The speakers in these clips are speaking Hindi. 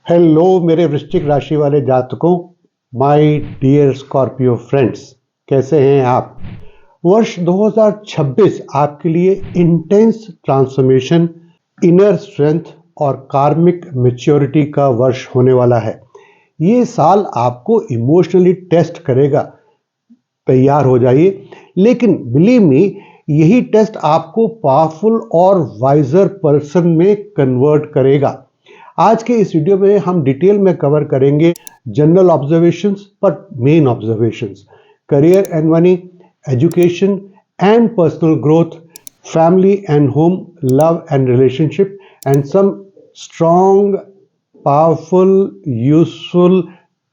हेलो मेरे वृश्चिक राशि वाले जातकों, माय डियर स्कॉर्पियो फ्रेंड्स, कैसे हैं आप। वर्ष 2026 आपके लिए इंटेंस ट्रांसफॉर्मेशन, इनर स्ट्रेंथ और कार्मिक मैच्योरिटी का वर्ष होने वाला है। ये साल आपको इमोशनली टेस्ट करेगा, तैयार हो जाइए। लेकिन बिलीव मी, यही टेस्ट आपको पावरफुल और वाइजर पर्सन में कन्वर्ट करेगा। आज के इस वीडियो में हम डिटेल में कवर करेंगे जनरल ऑब्जर्वेशंस पर main observations, career and money, education and personal growth, family and home, love and relationship and some strong powerful useful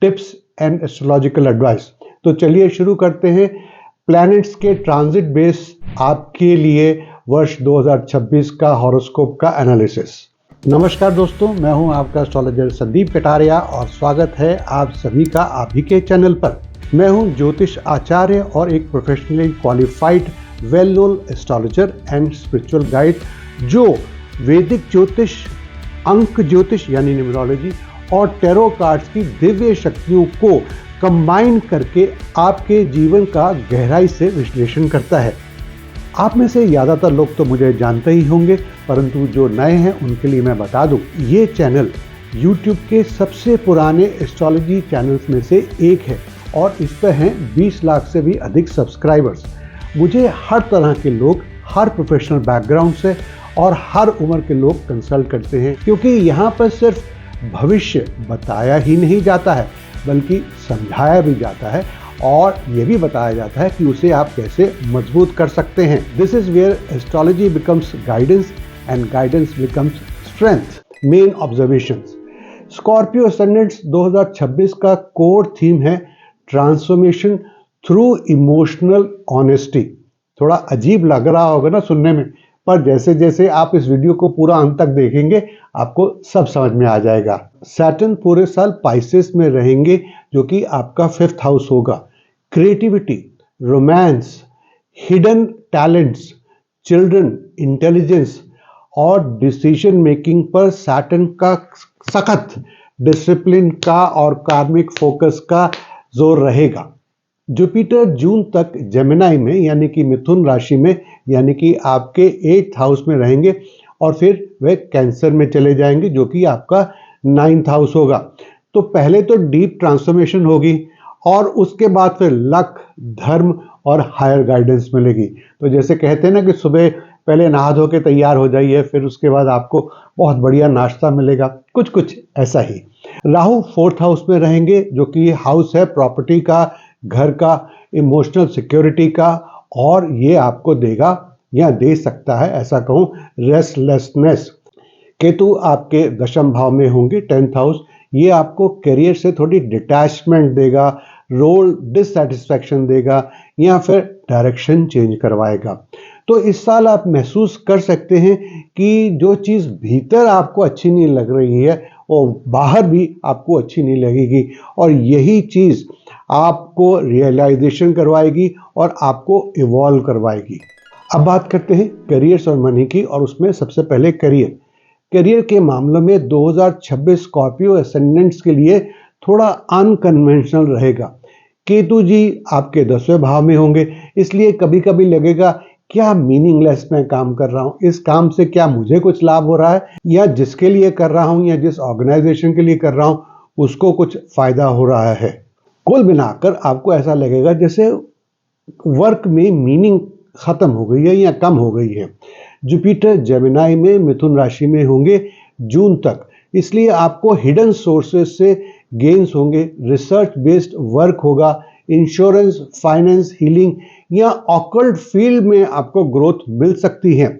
tips and astrological advice. तो चलिए शुरू करते हैं प्लैनेट्स के ट्रांजिट बेस आपके लिए वर्ष 2026 का हॉरोस्कोप का एनालिसिस। नमस्कार दोस्तों, मैं हूं आपका एस्ट्रोलॉजर संदीप कटारिया और स्वागत है आप सभी का आप ही के चैनल पर। मैं हूं ज्योतिष आचार्य और एक professionally qualified well known astrologer and spiritual guide, जो वैदिक ज्योतिष, अंक ज्योतिष यानी न्यूमरोलॉजी और टैरो कार्ड्स की दिव्य शक्तियों को कंबाइन करके आपके जीवन का गहराई से विश्लेषण करता है। आप में से ज़्यादातर लोग तो मुझे जानते ही होंगे, परंतु जो नए हैं उनके लिए मैं बता दूं, ये चैनल YouTube के सबसे पुराने एस्ट्रोलॉजी चैनल्स में से एक है और इस पर हैं 20 लाख से भी अधिक सब्सक्राइबर्स। मुझे हर तरह के लोग, हर प्रोफेशनल बैकग्राउंड से और हर उम्र के लोग कंसल्ट करते हैं, क्योंकि यहाँ पर सिर्फ भविष्य बताया ही नहीं जाता है बल्कि समझाया भी जाता है और ये भी बताया जाता है कि उसे आप कैसे मजबूत कर सकते हैं। This is where astrology becomes guidance and guidance becomes strength. Main observations, Scorpio ascendants 2026 का कोर थीम है ट्रांसफॉर्मेशन थ्रू इमोशनल ऑनेस्टी। थोड़ा अजीब लग रहा होगा ना सुनने में, पर जैसे जैसे आप इस वीडियो को पूरा अंत तक देखेंगे आपको सब समझ में आ जाएगा। सैटर्न पूरे साल पाइसेस में रहेंगे, जो कि आपका 5th हाउस होगा। Creativity, romance, hidden talents, children, intelligence और डिसीजन मेकिंग पर सैटर्न का सख्त डिसिप्लिन का और कार्मिक फोकस का जोर रहेगा। जुपिटर जून तक जेमिनी में यानी कि मिथुन राशि में यानी कि आपके 8th हाउस में रहेंगे और फिर वे कैंसर में चले जाएंगे, जो कि आपका 9th हाउस होगा। तो पहले तो डीप ट्रांसफॉर्मेशन होगी और उसके बाद फिर लक, धर्म और हायर गाइडेंस मिलेगी। तो जैसे कहते हैं ना कि सुबह पहले नहा धो के तैयार हो जाइए, फिर उसके बाद आपको बहुत बढ़िया नाश्ता मिलेगा, कुछ कुछ ऐसा ही। राहु 4th हाउस में रहेंगे, जो कि हाउस है प्रॉपर्टी का, घर का, इमोशनल सिक्योरिटी का, और ये आपको देगा या दे सकता है, ऐसा कहूँ, रेस्टलेसनेस। केतु आपके दशम भाव में होंगे, 10th हाउस। ये आपको करियर से थोड़ी डिटैचमेंट देगा, रोल डिससेटिस्फैक्शन देगा या फिर डायरेक्शन चेंज करवाएगा। तो इस साल आप महसूस कर सकते हैं कि जो चीज़ भीतर आपको अच्छी नहीं लग रही है वो बाहर भी आपको अच्छी नहीं लगेगी, और यही चीज़ आपको रियलाइजेशन करवाएगी और आपको इवॉल्व करवाएगी। अब बात करते हैं करियर्स और मनी की, और उसमें सबसे पहले करियर के मामलों में 2026 स्कॉर्पियो एसेंडेंट्स के लिए थोड़ा अनकन्वेंशनल रहेगा। केतु जी आपके 10वें भाव में होंगे, इसलिए कभी कभी लगेगा क्या मीनिंगलेस मैं काम कर रहा हूँ, इस काम से क्या मुझे कुछ लाभ हो रहा है, या जिसके लिए कर रहा हूँ या जिस ऑर्गेनाइजेशन के लिए कर रहा हूँ उसको कुछ फायदा हो रहा है। कुल मिलाकर आपको ऐसा लगेगा जैसे वर्क में मीनिंग खत्म हो गई है या कम हो गई है। जुपिटर जेमिनी में मिथुन राशि में होंगे जून तक, इसलिए आपको हिडन सोर्सेज से गेन्स होंगे, रिसर्च बेस्ड वर्क होगा, इंश्योरेंस, फाइनेंस, हीलिंग या ऑकल्ट फील्ड में आपको ग्रोथ मिल सकती है।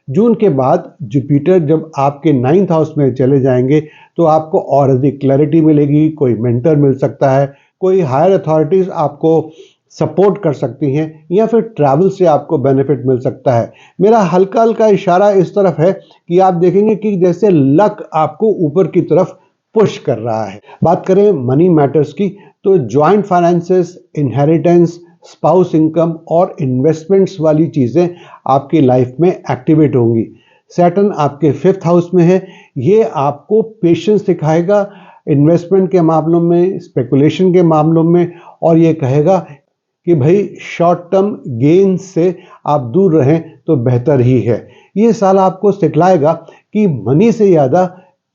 जून के बाद जुपिटर जब आपके 9th हाउस में चले जाएंगे तो आपको और अधिक क्लैरिटी मिलेगी, कोई मेंटर मिल सकता है, कोई हायर अथॉरिटीज आपको सपोर्ट कर सकती हैं या फिर ट्रैवल से आपको बेनिफिट मिल सकता है। मेरा हल्का हल्का इशारा इस तरफ है कि आप देखेंगे कि जैसे लक आपको ऊपर की तरफ पुश कर रहा है। बात करें मनी मैटर्स की, तो joint finances, inheritance, spouse income और इन्वेस्टमेंट्स वाली चीज़ें आपकी लाइफ में एक्टिवेट होंगी। सैटर्न आपके 5th हाउस में है, ये आपको पेशेंस सिखाएगा, इन्वेस्टमेंट के मामलों में, स्पेकुलेशन के मामलों में, और ये कहेगा कि भाई शॉर्ट टर्म गेन से आप दूर रहें तो बेहतर ही है। ये साल आपको सिखलाएगा कि मनी से ज़्यादा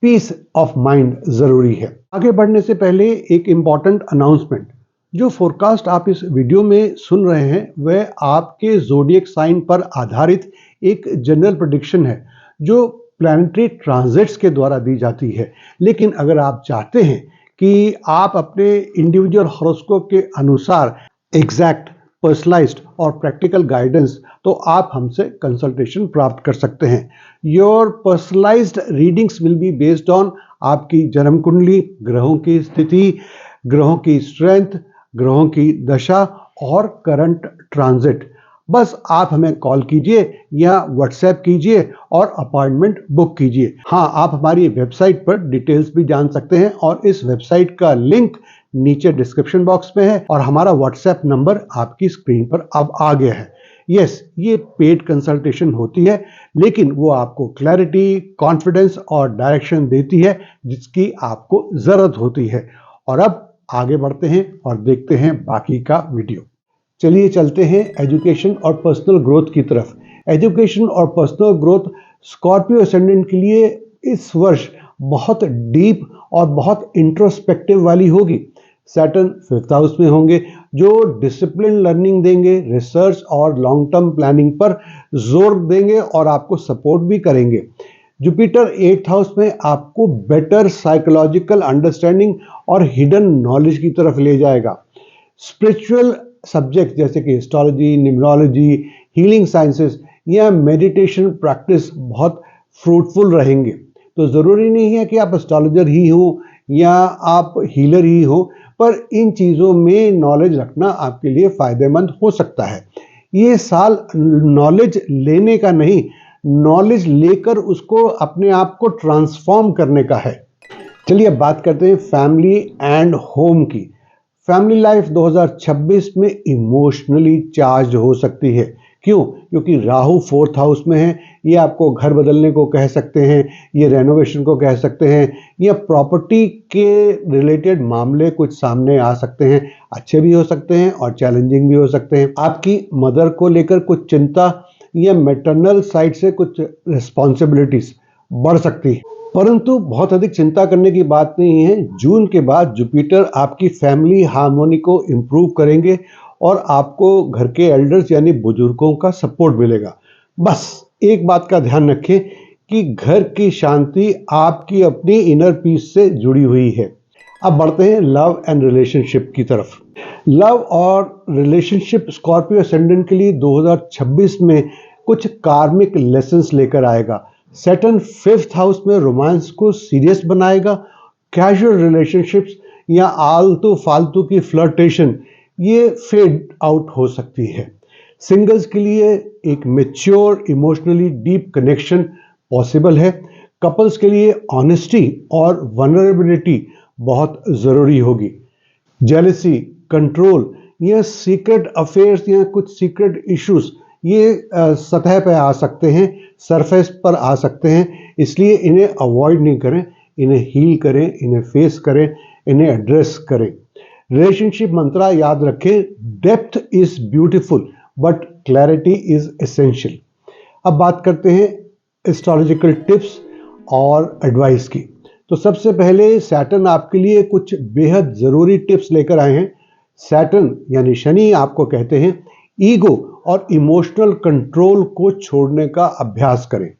पीस ऑफ माइंड ज़रूरी है। आगे बढ़ने से पहले एक इम्पॉर्टेंट अनाउंसमेंट। जो फोरकास्ट आप इस वीडियो में सुन रहे हैं वह आपके ज़ोडिएक साइन पर आधारित एक जनरल प्रेडिक्शन है जो प्लैनेटरी ट्रांजिट्स के द्वारा दी जाती है। लेकिन अगर आप चाहते हैं कि आप अपने इंडिविजुअल हॉरोस्कोप के अनुसार एग्जैक्ट, पर्सनलाइज्ड और प्रैक्टिकल गाइडेंस, तो आप हमसे कंसल्टेशन प्राप्त कर सकते हैं। Your personalised readings will be based on आपकी जन्म कुंडली, ग्रहों की स्थिति, ग्रहों की स्ट्रेंथ, ग्रहों की दशा और करंट ट्रांजिट। बस आप हमें कॉल कीजिए या व्हाट्सएप कीजिए और अपॉइंटमेंट बुक कीजिए। हाँ, आप हमारी वेबसाइट पर डिटेल्स भी जान सकते हैं और इस वेबसाइट का लिंक नीचे डिस्क्रिप्शन बॉक्स में है और हमारा व्हाट्सएप नंबर आपकी स्क्रीन पर अब आ गया है। यस, ये पेड कंसल्टेशन होती है, लेकिन वो आपको क्लैरिटी, कॉन्फिडेंस और डायरेक्शन देती है जिसकी आपको ज़रूरत होती है। और अब आगे बढ़ते हैं और देखते हैं बाकी का वीडियो। चलिए चलते हैं एजुकेशन और पर्सनल ग्रोथ की तरफ। एजुकेशन और पर्सनल ग्रोथ स्कॉर्पियो असेंडेंट के लिए इस वर्ष बहुत डीप और बहुत इंट्रोस्पेक्टिव वाली होगी। सैटर्न 5th हाउस में होंगे जो डिसिप्लिन लर्निंग देंगे, रिसर्च और लॉन्ग टर्म प्लानिंग पर जोर देंगे और आपको सपोर्ट भी करेंगे। जुपिटर 8th हाउस में आपको बेटर साइकोलॉजिकल अंडरस्टैंडिंग और हिडन नॉलेज की तरफ ले जाएगा। स्पिरिचुअल सब्जेक्ट जैसे कि एस्ट्रोलॉजी, न्यूमरोलॉजी, हीलिंग साइंसेस या मेडिटेशन प्रैक्टिस बहुत फ्रूटफुल रहेंगे। तो ज़रूरी नहीं है कि आप एस्ट्रोलॉजर ही हो या आप हीलर ही हो, पर इन चीज़ों में नॉलेज रखना आपके लिए फ़ायदेमंद हो सकता है। ये साल नॉलेज लेने का नहीं, नॉलेज लेकर उसको अपने आप को ट्रांसफॉर्म करने का है। चलिए अब बात करते हैं फैमिली एंड होम की। फैमिली लाइफ 2026 में इमोशनली चार्ज हो सकती है। क्यों? क्योंकि राहु 4th हाउस में है। ये आपको घर बदलने को कह सकते हैं, ये रेनोवेशन को कह सकते हैं, या प्रॉपर्टी के रिलेटेड मामले कुछ सामने आ सकते हैं। अच्छे भी हो सकते हैं और चैलेंजिंग भी हो सकते हैं। आपकी मदर को लेकर कुछ चिंता या मैटरनल साइड से कुछ रिस्पॉन्सिबिलिटीज बढ़ सकती है, परंतु बहुत अधिक चिंता करने की बात नहीं है। जून के बाद जुपिटर आपकी फैमिली हार्मोनी को इम्प्रूव करेंगे और आपको घर के एल्डर्स यानी बुजुर्गों का सपोर्ट मिलेगा। बस एक बात का ध्यान रखें कि घर की शांति आपकी अपनी इनर पीस से जुड़ी हुई है। अब बढ़ते हैं लव एंड रिलेशनशिप की तरफ। लव और रिलेशनशिप स्कॉर्पियो असेंडेंट के लिए 2026 में कुछ कार्मिक लेसन्स लेकर आएगा। सैटर्न 5th हाउस में रोमांस को सीरियस बनाएगा। कैजुअल रिलेशनशिप्स या आलतू फालतू की फ्लर्टेशन ये फेड आउट हो सकती है। सिंगल्स के लिए एक mature emotionally deep connection possible है। कपल्स के लिए ऑनेस्टी और वनरेबिलिटी बहुत ज़रूरी होगी। जेलसी, कंट्रोल या सीक्रेट अफेयर्स या कुछ सीक्रेट इश्यूज ये सतह पर आ सकते हैं, सरफेस पर आ सकते हैं, इसलिए इन्हें अवॉइड नहीं करें, इन्हें हील करें, इन्हें फेस करें, इन्हें एड्रेस करें। रिलेशनशिप मंत्रा याद रखें, depth is beautiful but clarity is essential. अब बात करते हैं एस्ट्रोलॉजिकल टिप्स और एडवाइस की। तो सबसे पहले सैटर्न आपके लिए कुछ बेहद ज़रूरी टिप्स लेकर आए हैं। सैटर्न यानी शनि आपको कहते हैं ईगो और इमोशनल कंट्रोल को छोड़ने का अभ्यास करें।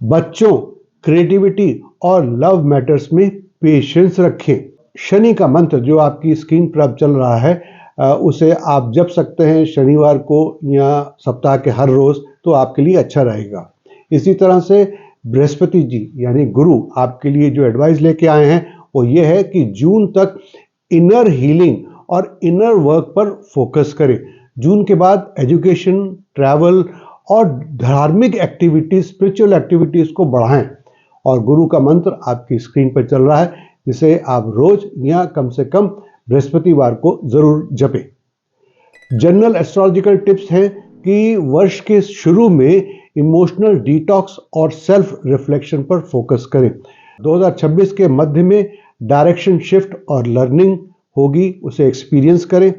बच्चों, क्रिएटिविटी और लव मैटर्स में पेशेंस रखें। शनि का मंत्र जो आपकी स्क्रीन पर अब चल रहा है उसे आप जप सकते हैं शनिवार को या सप्ताह के हर रोज, तो आपके लिए अच्छा रहेगा। इसी तरह से बृहस्पति जी यानी गुरु आपके लिए जो एडवाइस लेके आए हैं वो ये है कि जून तक इनर हीलिंग और इनर वर्क पर फोकस करें। जून के बाद एजुकेशन, ट्रैवल और धार्मिक एक्टिविटीज, स्पिरिचुअल एक्टिविटीज को बढ़ाएं। और गुरु का मंत्र आपकी स्क्रीन पर चल रहा है, जिसे आप रोज या कम से कम बृहस्पतिवार को जरूर जपें। जनरल एस्ट्रोलॉजिकल टिप्स हैं कि वर्ष के शुरू में इमोशनल डिटॉक्स और सेल्फ रिफ्लेक्शन पर फोकस करें। 2026 के मध्य में डायरेक्शन शिफ्ट और लर्निंग होगी, उसे एक्सपीरियंस करें।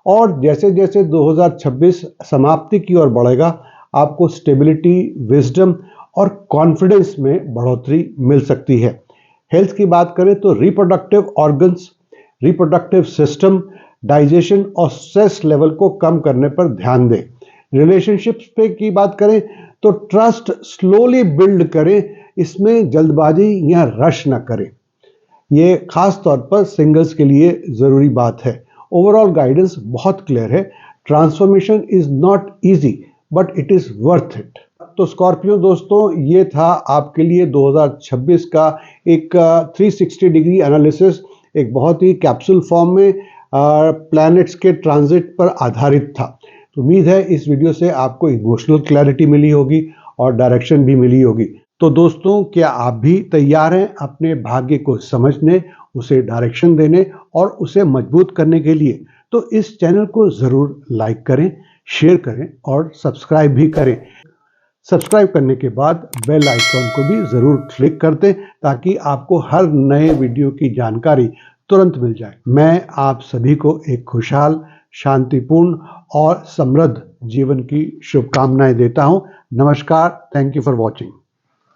और जैसे जैसे 2026 समाप्ति की ओर बढ़ेगा, आपको स्टेबिलिटी, विजडम और कॉन्फिडेंस में बढ़ोतरी मिल सकती है। हेल्थ की बात करें तो reproductive organs, reproductive system, digestion और स्ट्रेस लेवल को कम करने पर ध्यान दें। रिलेशनशिप्स पे की बात करें तो ट्रस्ट स्लोली बिल्ड करें, इसमें जल्दबाजी या रश ना करें। ये खास तौर पर सिंगल्स के लिए ज़रूरी बात है। ओवरऑल गाइडेंस बहुत क्लियर है। Transformation is not easy but it is worth it. तो स्कॉर्पियो दोस्तों, ये था आपके लिए 2026 का एक 360 डिग्री एनालिसिस, एक बहुत ही कैप्सूल फॉर्म में प्लैनेट्स के ट्रांजिट पर आधारित था। तो उम्मीद है इस वीडियो से आपको इमोशनल क्लैरिटी मिली होगी और डायरेक्शन भी मिली होगी। तो दोस्तों, क्या आप भी तैयार हैं अपने भाग्य को समझने, उसे डायरेक्शन देने और उसे मजबूत करने के लिए? तो इस चैनल को ज़रूर लाइक करें, शेयर करें और सब्सक्राइब भी करें। सब्सक्राइब करने के बाद बेल आइकॉन को भी ज़रूर क्लिक कर दें ताकि आपको हर नए वीडियो की जानकारी तुरंत मिल जाए। मैं आप सभी को एक खुशहाल, शांतिपूर्ण और समृद्ध जीवन की शुभकामनाएं देता हूं। नमस्कार, थैंक यू फॉर वॉचिंग।